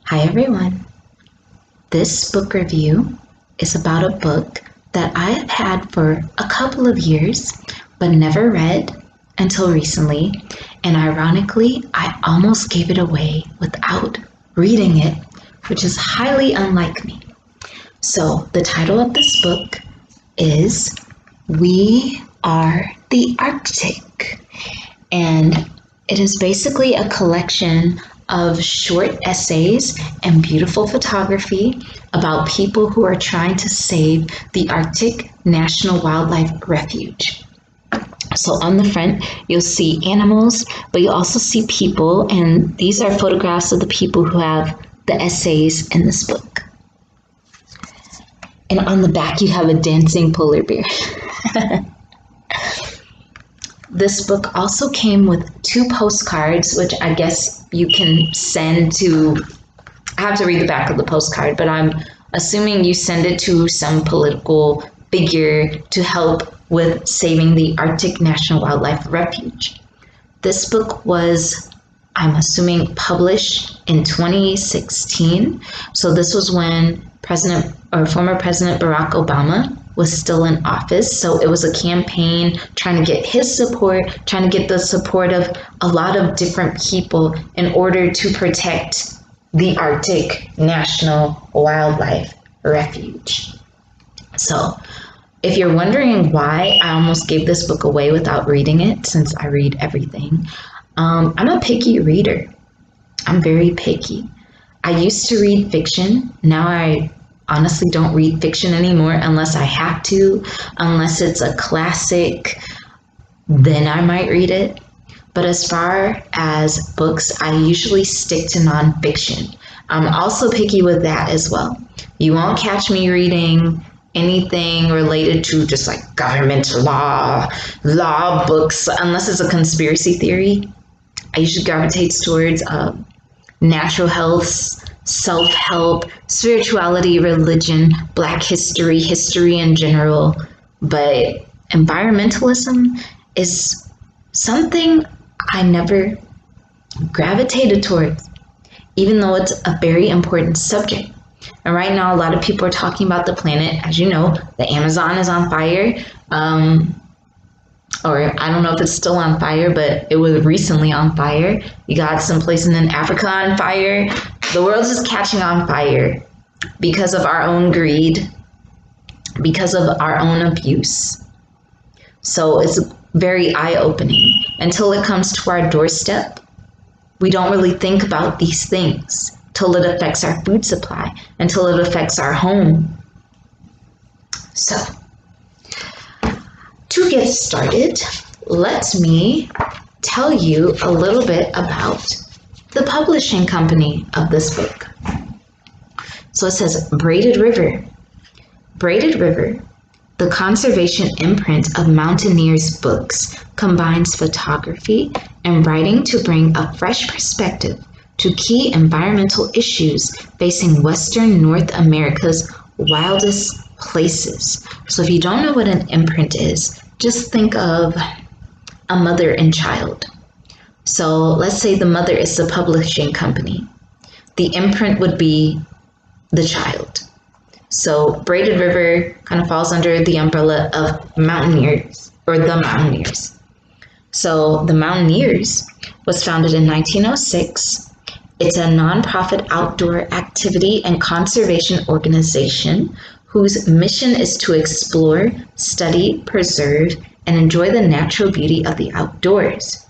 Hi everyone. This book review is about a book that I have had for a couple of years but never read until recently, and ironically, I almost gave it away without reading it, which is highly unlike me. So, the title of this book is We Are the Arctic, and it is basically a collection of short essays and beautiful photography about people who are trying to save the Arctic National Wildlife Refuge. So on the front, you'll see animals, but you also see people, and these are photographs of the people who have the essays in this book. And on the back, you have a dancing polar bear. This book also came with 2 postcards, which I guess you can send to, I have to read the back of the postcard, but I'm assuming you send it to some political figure to help with saving the Arctic National Wildlife Refuge. This book was, I'm assuming, published in 2016. So this was when former President Barack Obama was still in office. So it was a campaign trying to get his support, trying to get the support of a lot of different people in order to protect the Arctic National Wildlife Refuge. So if you're wondering why I almost gave this book away without reading it, since I read everything, I'm a picky reader. I'm very picky. I used to read fiction. Now I honestly don't read fiction anymore unless I have to, unless it's a classic, then I might read it. But as far as books, I usually stick to nonfiction. I'm also picky with that as well. You won't catch me reading anything related to just like government law books, unless it's a conspiracy theory. I usually gravitate towards natural health, self-help, spirituality, religion, Black history, history in general. But environmentalism is something I never gravitated towards, even though it's a very important subject. And right now, a lot of people are talking about the planet. As you know, the Amazon is on fire. Or I don't know if it's still on fire, but it was recently on fire. You got some places in Africa on fire. The world is catching on fire because of our own greed, because of our own abuse. So it's very eye-opening. Until it comes to our doorstep, we don't really think about these things till it affects our food supply, until it affects our home. So, to get started, let me tell you a little bit about the publishing company of this book. So it says Braided River. Braided River, the conservation imprint of Mountaineers Books, combines photography and writing to bring a fresh perspective to key environmental issues facing Western North America's wildest places. So if you don't know what an imprint is, just think of a mother and child. So let's say the mother is the publishing company. The imprint would be the child. So Braided River kind of falls under the umbrella of Mountaineers, or the Mountaineers. So the Mountaineers was founded in 1906. It's a nonprofit outdoor activity and conservation organization whose mission is to explore, study, preserve, and enjoy the natural beauty of the outdoors.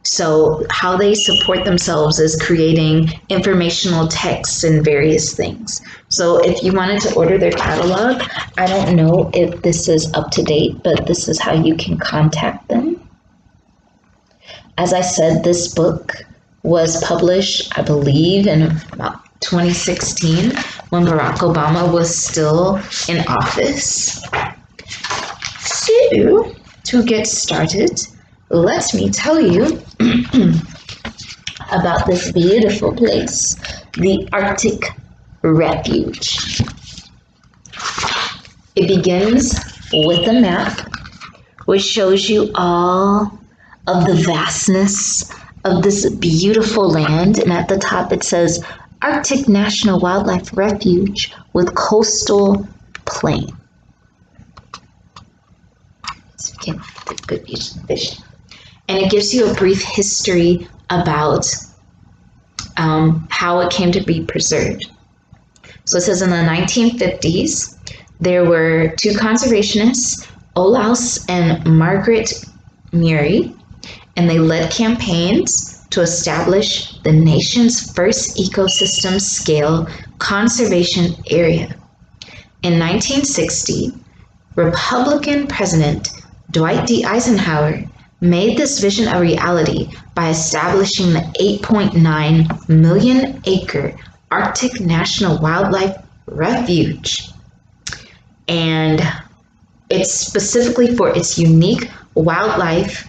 So how they support themselves is creating informational texts and various things. So if you wanted to order their catalog, I don't know if this is up to date, but this is how you can contact them. As I said, this book was published, I believe, in about 2016 when Barack Obama was still in office. So, to get started, let me tell you about this beautiful place, the Arctic Refuge. It begins with a map which shows you all of the vastness of this beautiful land, and at the top it says Arctic National Wildlife Refuge with coastal plain. So you can get good vision. And it gives you a brief history about how it came to be preserved. So it says in the 1950s, there were two conservationists, Olaus and Margaret Murray, and they led campaigns to establish the nation's first ecosystem scale conservation area. In 1960, Republican President Dwight D. Eisenhower made this vision a reality by establishing the 8.9 million acre Arctic National Wildlife Refuge. And it's specifically for its unique wildlife,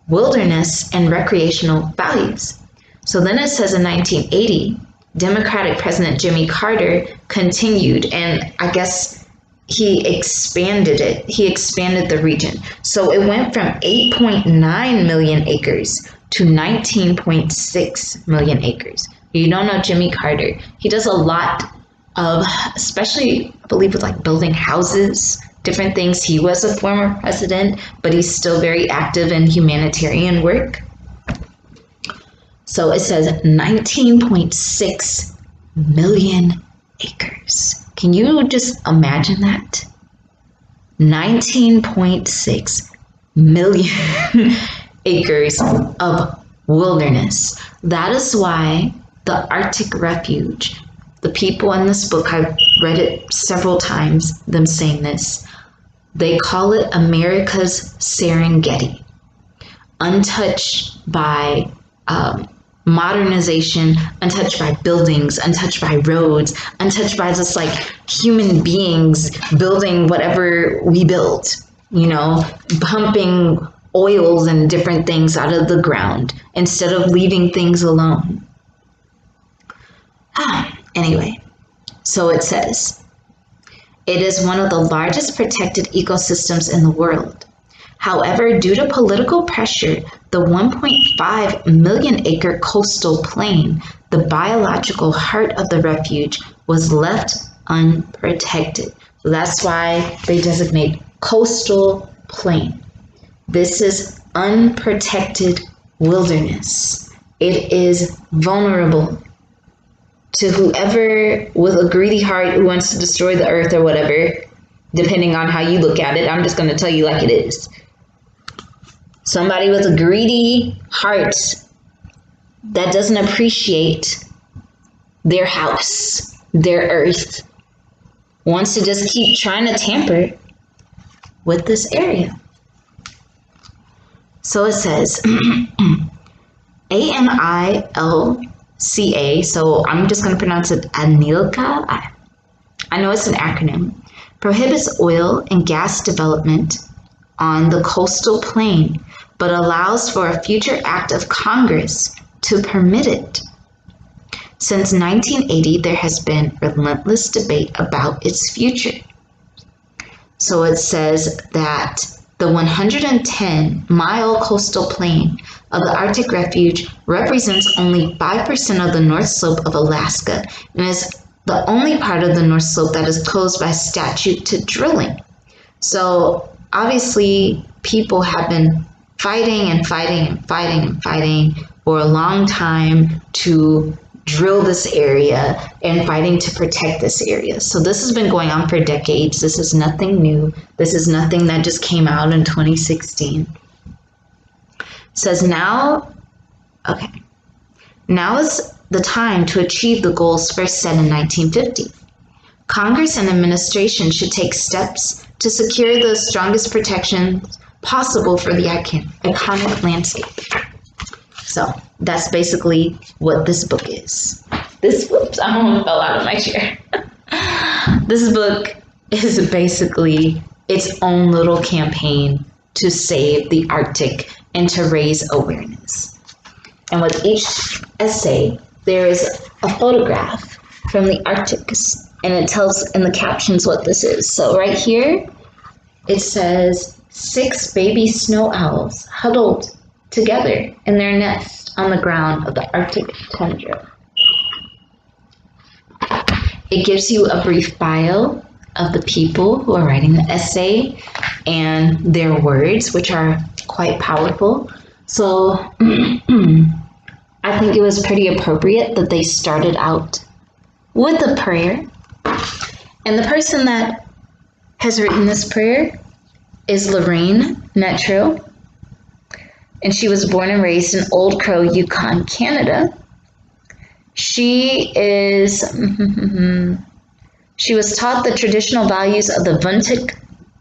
wilderness, and recreational values. So then it says in 1980, Democratic President Jimmy Carter continued, and I guess he expanded it. He expanded the region. So it went from 8.9 million acres to 19.6 million acres. You don't know Jimmy Carter. He does a lot of, especially I believe with like building houses, different things. He was a former president, but he's still very active in humanitarian work. So it says 19.6 million acres. Can you just imagine that? 19.6 million acres of wilderness. That is why the Arctic Refuge, the people in this book, I've read it several times, them saying this, they call it America's Serengeti, untouched by modernization, untouched by buildings, untouched by roads, untouched by just like human beings building whatever we built, you know, pumping oils and different things out of the ground instead of leaving things alone. Anyway, so it says, it is one of the largest protected ecosystems in the world. However, due to political pressure, the 1.5 million acre coastal plain, the biological heart of the refuge, was left unprotected. So that's why they designate coastal plain. This is unprotected wilderness. It is vulnerable to whoever with a greedy heart who wants to destroy the earth or whatever, depending on how you look at it. I'm just going to tell you like it is. Somebody with a greedy heart that doesn't appreciate their house, their earth, wants to just keep trying to tamper with this area. So it says ANILCA, so I'm just going to pronounce it ANILCA. I know it's an acronym. Prohibits oil and gas development on the coastal plain, but allows for a future act of Congress to permit it. Since 1980, there has been relentless debate about its future. So it says that the 110-mile coastal plain of the Arctic Refuge represents only 5% of the North Slope of Alaska and is the only part of the North Slope that is closed by statute to drilling. So obviously people have been fighting for a long time to drill this area and fighting to protect this area. So this has been going on for decades. This is nothing new. This is nothing that just came out in 2016. It says now is the time to achieve the goals first set in 1950. Congress and administration should take steps to secure the strongest protections possible for the iconic landscape. So that's basically what this book is. This whoops, I almost fell out of my chair. This book is basically its own little campaign to save the Arctic and to raise awareness. And with each essay, there is a photograph from the Arctic, and it tells in the captions what this is. So right here, it says 6 baby snow owls huddled together in their nest on the ground of the Arctic tundra. It gives you a brief bio of the people who are writing the essay and their words, which are quite powerful. So I think it was pretty appropriate that they started out with a prayer. And the person that has written this prayer is Lorraine Netro. And she was born and raised in Old Crow, Yukon, Canada. She was taught the traditional values of the Vuntut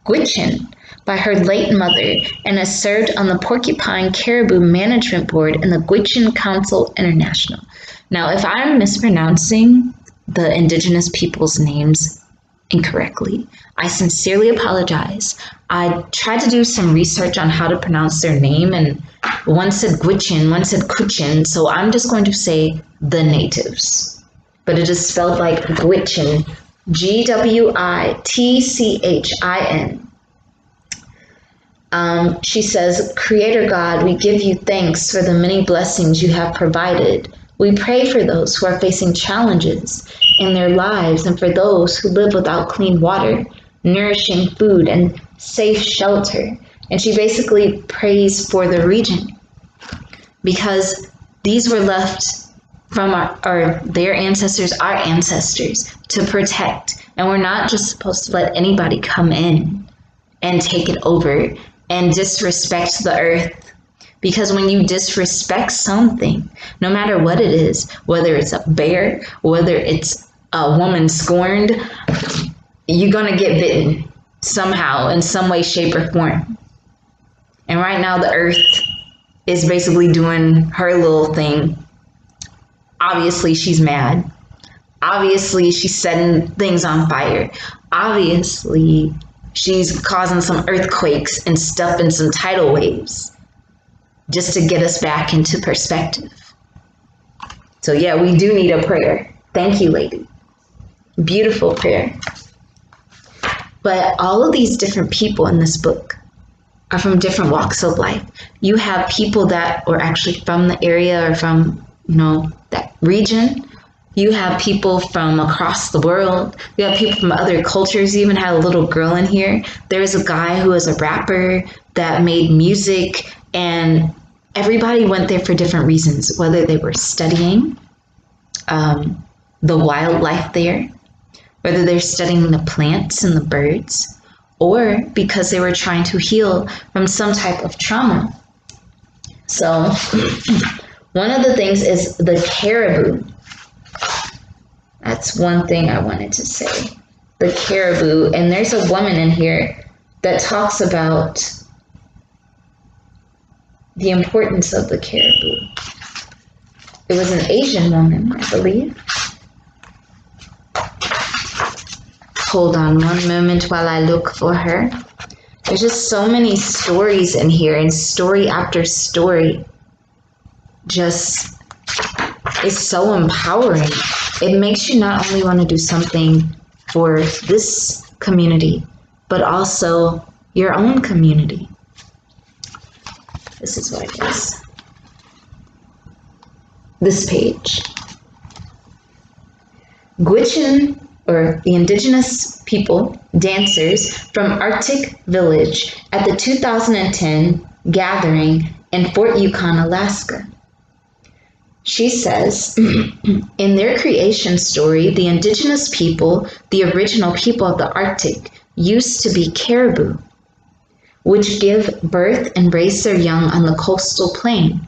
Gwich'in by her late mother and has served on the Porcupine Caribou Management Board and the Gwich'in Council International. Now, if I'm mispronouncing the indigenous people's names incorrectly, I sincerely apologize. I tried to do some research on how to pronounce their name, and one said Gwich'in, one said Kuchin, so I'm just going to say the natives. But it is spelled like Gwich'in, Gwitchin. She says, Creator God, we give you thanks for the many blessings you have provided. We pray for those who are facing challenges in their lives and for those who live without clean water, nourishing food, and safe shelter. And she basically prays for the region because these were left from their ancestors, our ancestors, to protect. And we're not just supposed to let anybody come in and take it over and disrespect the earth. Because when you disrespect something, no matter what it is, whether it's a bear, whether it's a woman scorned, you're going to get bitten somehow in some way, shape, or form. And right now the earth is basically doing her little thing. Obviously she's mad. Obviously she's setting things on fire. Obviously she's causing some earthquakes and stuff and some tidal waves just to get us back into perspective. So yeah, we do need a prayer. Thank you, lady. Beautiful prayer. But all of these different people in this book are from different walks of life. You have people that were actually from the area or from, that region. You have people from across the world. You have people from other cultures. You even had a little girl in here. There's a guy who was a rapper that made music, and everybody went there for different reasons, whether they were studying the wildlife there, whether they're studying the plants and the birds, or because they were trying to heal from some type of trauma. So one of the things is the caribou. That's one thing I wanted to say. The caribou. And there's a woman in here that talks about the importance of the caribou. It was an Asian woman, I believe. Hold on one moment while I look for her. There's just so many stories in here, and story after story just is so empowering. It makes you not only want to do something for this community, but also your own community. This is what it is. This page. Gwich'in, or the indigenous people, dancers from Arctic Village at the 2010 gathering in Fort Yukon, Alaska. She says, in their creation story, the indigenous people, the original people of the Arctic, used to be caribou, which give birth and raise their young on the coastal plain.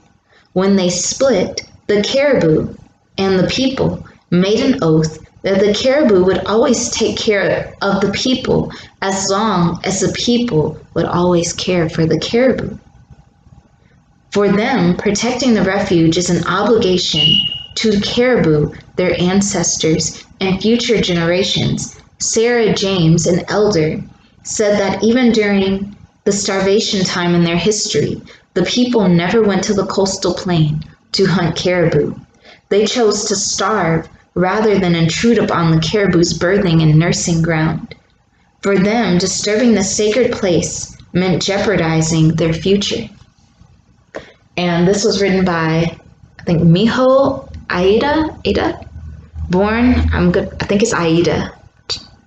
When they split, the caribou and the people made an oath that the caribou would always take care of the people as long as the people would always care for the caribou. For them, protecting the refuge is an obligation to caribou, their ancestors, and future generations. Sarah James, an elder, said that even during the starvation time in their history, the people never went to the coastal plain to hunt caribou. They chose to starve rather than intrude upon the caribou's birthing and nursing ground. For them, disturbing the sacred place meant jeopardizing their future. And this was written by, I think, Miho Aida. Born, I think it's Aida.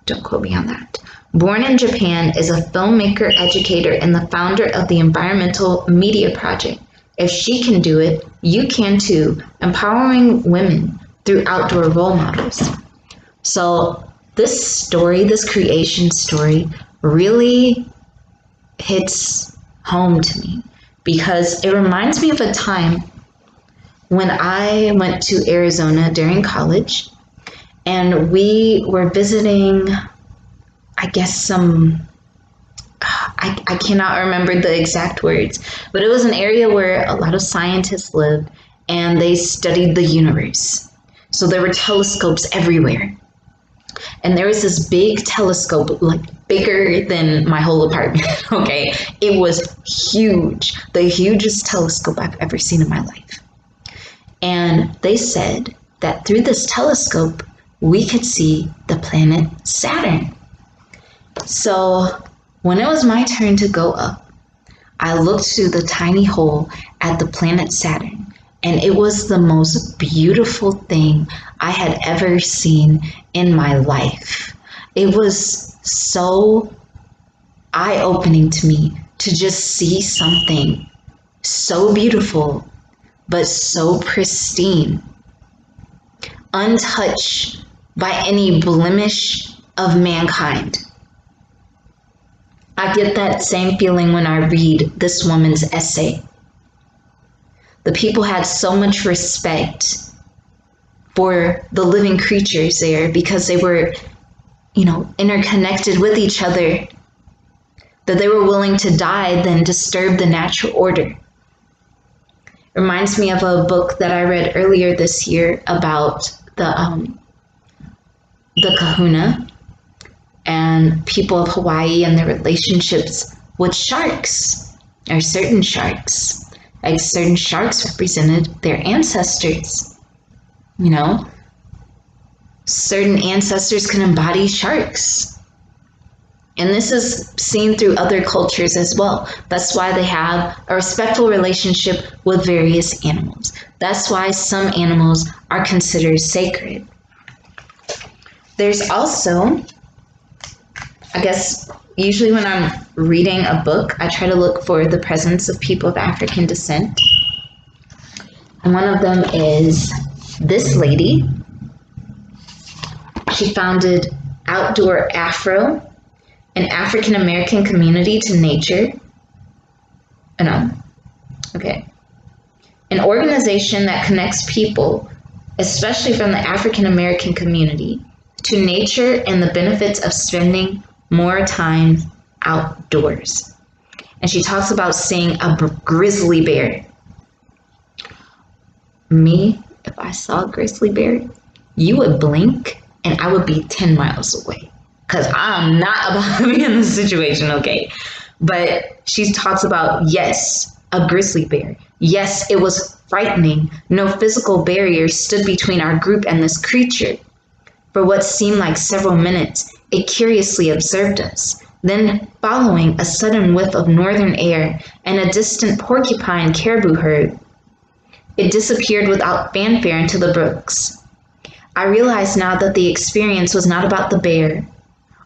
Don't quote me on that. Born in Japan, is a filmmaker, educator, and the founder of the Environmental Media Project. If she can do it, you can too, empowering women through outdoor role models. So this story, this creation story, really hits home to me because it reminds me of a time when I went to Arizona during college and we were visiting, I guess, I cannot remember the exact words, but it was an area where a lot of scientists lived and they studied the universe. So there were telescopes everywhere. And there was this big telescope, like bigger than my whole apartment, okay? It was huge, the hugest telescope I've ever seen in my life. And they said that through this telescope, we could see the planet Saturn. So when it was my turn to go up, I looked through the tiny hole at the planet Saturn, and it was the most beautiful thing I had ever seen in my life. It was so eye-opening to me to just see something so beautiful, but so pristine, untouched by any blemish of mankind. I get that same feeling when I read this woman's essay. The people had so much respect for the living creatures there because they were, interconnected with each other, that they were willing to die than disturb the natural order. It reminds me of a book that I read earlier this year about the kahuna and people of Hawaii and their relationships with sharks, or certain sharks. Like certain sharks represented their ancestors. Certain ancestors can embody sharks. And this is seen through other cultures as well. That's why they have a respectful relationship with various animals. That's why some animals are considered sacred. There's also, I guess, usually when I'm reading a book, I try to look for the presence of people of African descent. And one of them is this lady. She founded Outdoor Afro, an African American community to nature. An organization that connects people, especially from the African American community, to nature and the benefits of spending more time outdoors. And she talks about seeing a grizzly bear. Me, if I saw a grizzly bear, you would blink and I would be 10 miles away. Because I'm not about to be in this situation, okay? But she talks about, yes, a grizzly bear. Yes, it was frightening. No physical barrier stood between our group and this creature. For what seemed like several minutes, it curiously observed us. Then, following a sudden whiff of northern air and a distant porcupine caribou herd, it disappeared without fanfare into the brooks. I realize now that the experience was not about the bear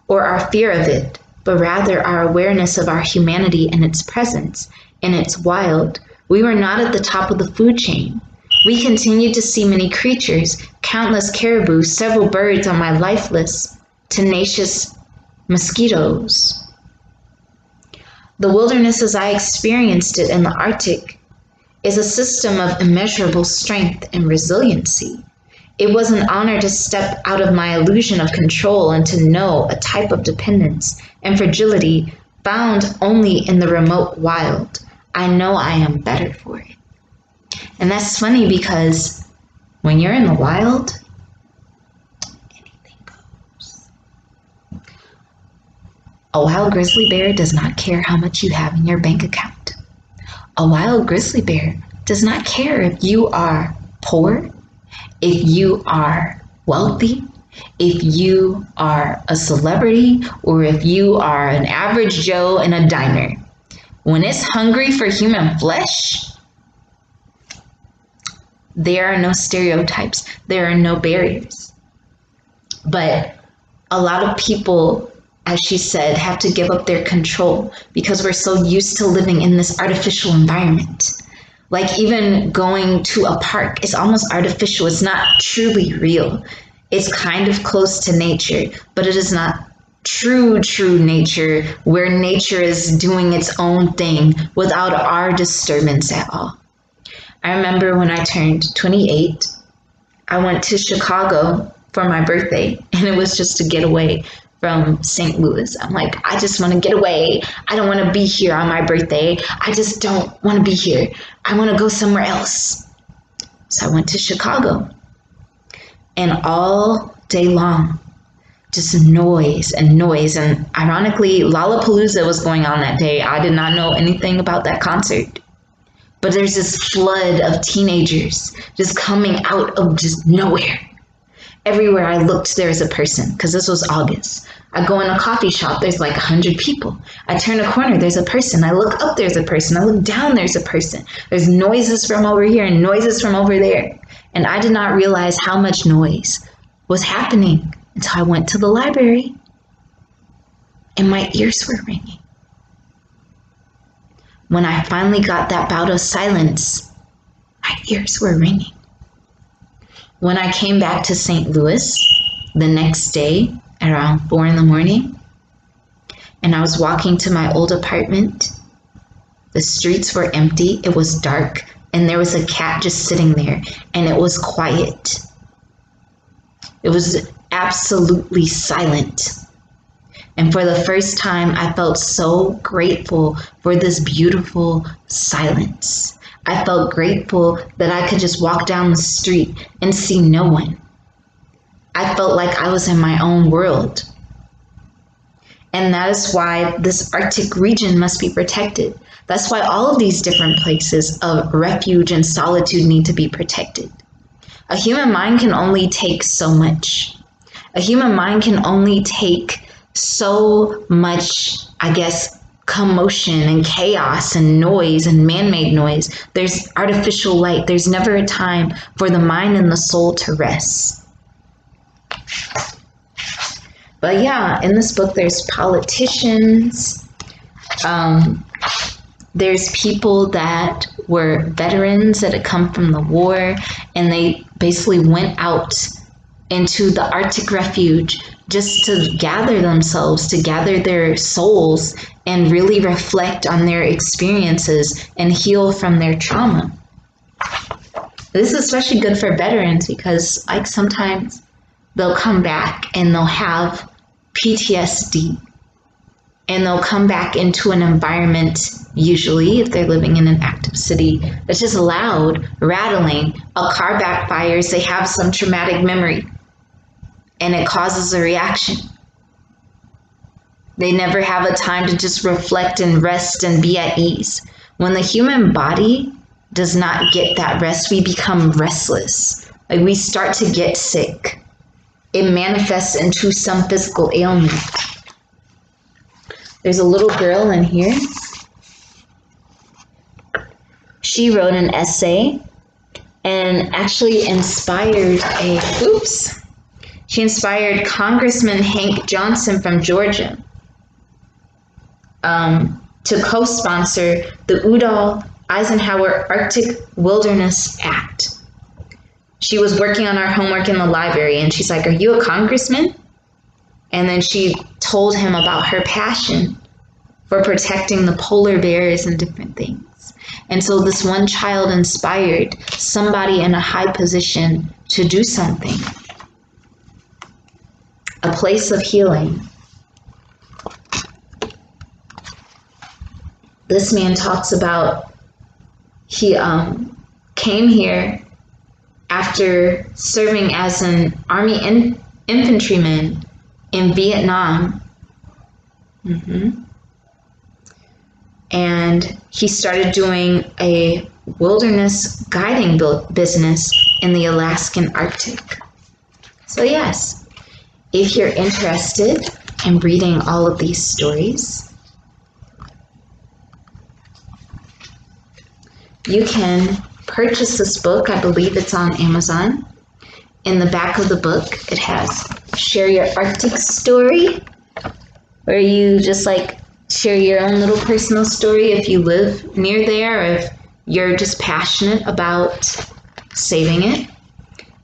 or our fear of it, but rather our awareness of our humanity and its presence in its wild. We were not at the top of the food chain. We continued to see many creatures, countless caribou, several birds on my lifeless, tenacious mosquitoes. The wilderness as I experienced it in the Arctic is a system of immeasurable strength and resiliency. It was an honor to step out of my illusion of control and to know a type of dependence and fragility found only in the remote wild. I know I am better for it. And that's funny because when you're in the wild, anything goes. A wild grizzly bear does not care how much you have in your bank account. A wild grizzly bear does not care if you are poor, if you are wealthy, if you are a celebrity, or if you are an average Joe in a diner. When it's hungry for human flesh, there are no stereotypes. There are no barriers. But a lot of people, as she said, have to give up their control because we're so used to living in this artificial environment. Like even going to a park is almost artificial. It's not truly real. It's kind of close to nature, but it is not true nature where nature is doing its own thing without our disturbance at all. I remember when I turned 28, I went to Chicago for my birthday, and it was just to get away from St. Louis. I'm like, I just want to get away. I don't want to be here on my birthday. I just don't want to be here. I want to go somewhere else. So I went to Chicago, and all day long, just noise and noise. And ironically, Lollapalooza was going on that day. I did not know anything about that concert. But there's this flood of teenagers just coming out of just nowhere. Everywhere I looked, there was a person, because this was August. I go in a coffee shop, there's like 100 people. I turn a corner, there's a person. I look up, there's a person. I look down, there's a person. There's noises from over here and noises from over there. And I did not realize how much noise was happening until I went to the library and my ears were ringing. When I finally got that bout of silence, my ears were ringing. When I came back to St. Louis the next day around 4 a.m, and I was walking to my old apartment, the streets were empty, it was dark, and there was a cat just sitting there, and it was quiet. It was absolutely silent. And for the first time, I felt so grateful for this beautiful silence. I felt grateful that I could just walk down the street and see no one. I felt like I was in my own world. And that is why this Arctic region must be protected. That's why all of these different places of refuge and solitude need to be protected. A human mind can only take so much. A human mind can only take so much, I guess, commotion and chaos and noise and man-made noise. There's artificial light. There's never a time for the mind and the soul to rest. But yeah, in this book, there's politicians. There's people that were veterans that had come from the war, and they basically went out into the Arctic refuge just to gather themselves, to gather their souls, and really reflect on their experiences and heal from their trauma. This is especially good for veterans because, like, sometimes they'll come back and they'll have PTSD, and they'll come back into an environment, usually if they're living in an active city, that's just loud, rattling, a car backfires, they have some traumatic memory, and it causes a reaction. They never have a time to just reflect and rest and be at ease. When the human body does not get that rest, we become restless. Like, we start to get sick. It manifests into some physical ailment. There's a little girl in here. She wrote an essay and actually inspired She inspired Congressman Hank Johnson from Georgia to co-sponsor the Udall-Eisenhower Arctic Wilderness Act. She was working on our homework in the library, and she's like, "Are you a congressman?" And then she told him about her passion for protecting the polar bears and different things. And so this one child inspired somebody in a high position to do something. A place of healing. This man talks about he came here after serving as an army infantryman in Vietnam. And he started doing a wilderness guiding business in the Alaskan Arctic. So yes, if you're interested in reading all of these stories, you can purchase this book. I believe it's on Amazon. In the back of the book, it has share your Arctic story, where you just like share your own little personal story if you live near there, or if you're just passionate about saving it.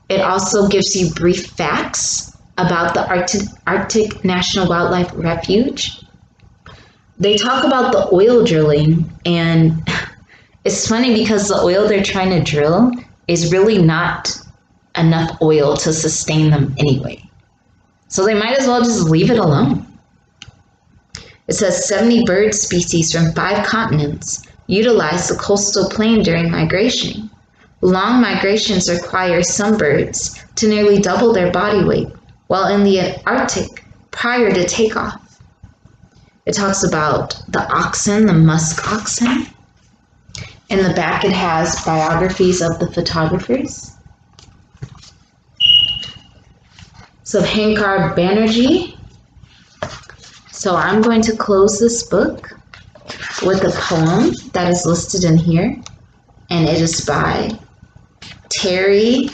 It also gives you brief facts about the Arctic National Wildlife Refuge. They talk about the oil drilling, and it's funny because the oil they're trying to drill is really not enough oil to sustain them anyway. So they might as well just leave it alone. It says 70 bird species from 5 continents utilize the coastal plain during migration. Long migrations require some birds to nearly double their body weight while in the Arctic prior to takeoff. It talks about the oxen, the musk oxen. In the back, it has biographies of the photographers. So Hankar Banerjee. So I'm going to close this book with a poem that is listed in here, and it is by Terry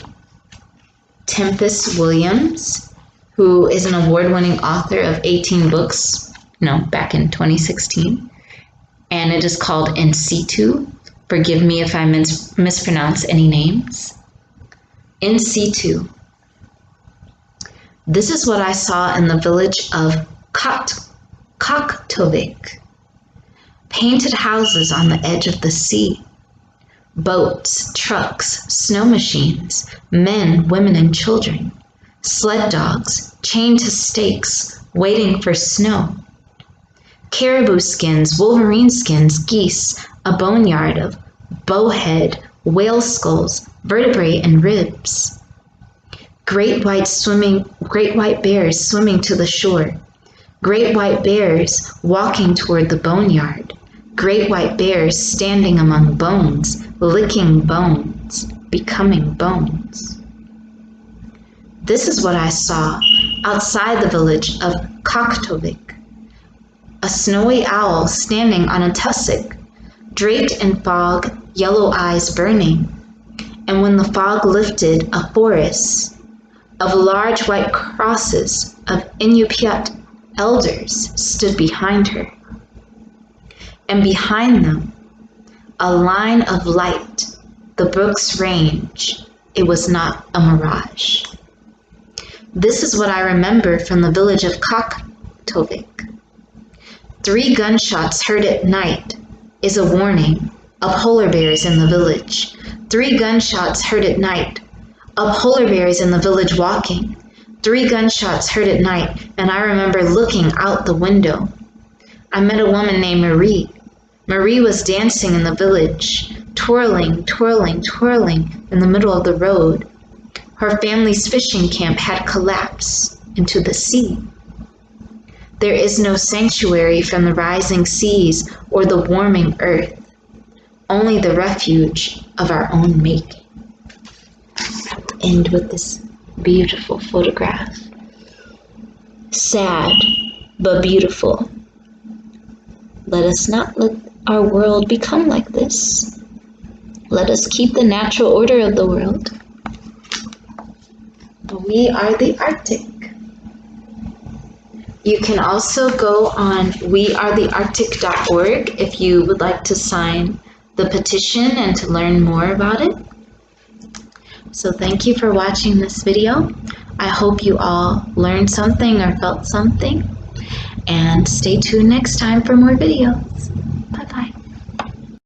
Tempest Williams, who is an award-winning author of 18 books, back in 2016, and it is called In Situ. Forgive me if I mispronounce any names. In Situ. This is what I saw in the village of Koktovik. Painted houses on the edge of the sea. Boats, trucks, snow machines, men, women, and children. Sled dogs, chained to stakes, waiting for snow. Caribou skins, wolverine skins, geese, a boneyard of bowhead, whale skulls, vertebrae, and ribs. Great white bears swimming to the shore. Great white bears walking toward the boneyard. Great white bears standing among bones, licking bones, becoming bones. This is what I saw outside the village of Koktovik. A snowy owl standing on a tussock, draped in fog, yellow eyes burning. And when the fog lifted, a forest of large white crosses of Inupiat elders stood behind her. And behind them, a line of light, the brook's range. It was not a mirage. This is what I remember from the village of Koktovik. 3 gunshots heard at night is a warning of polar bears in the village. 3 gunshots heard at night of polar bears in the village walking. 3 gunshots heard at night, and I remember looking out the window. I met a woman named Marie. Marie was dancing in the village, twirling, twirling, twirling in the middle of the road. Her family's fishing camp had collapsed into the sea. There is no sanctuary from the rising seas or the warming earth, only the refuge of our own making. I will end with this beautiful photograph. Sad, but beautiful. Let us not let our world become like this. Let us keep the natural order of the world. We are the Arctic. You can also go on wearethearctic.org if you would like to sign the petition and to learn more about it. So thank you for watching this video. I hope you all learned something or felt something. And stay tuned next time for more videos.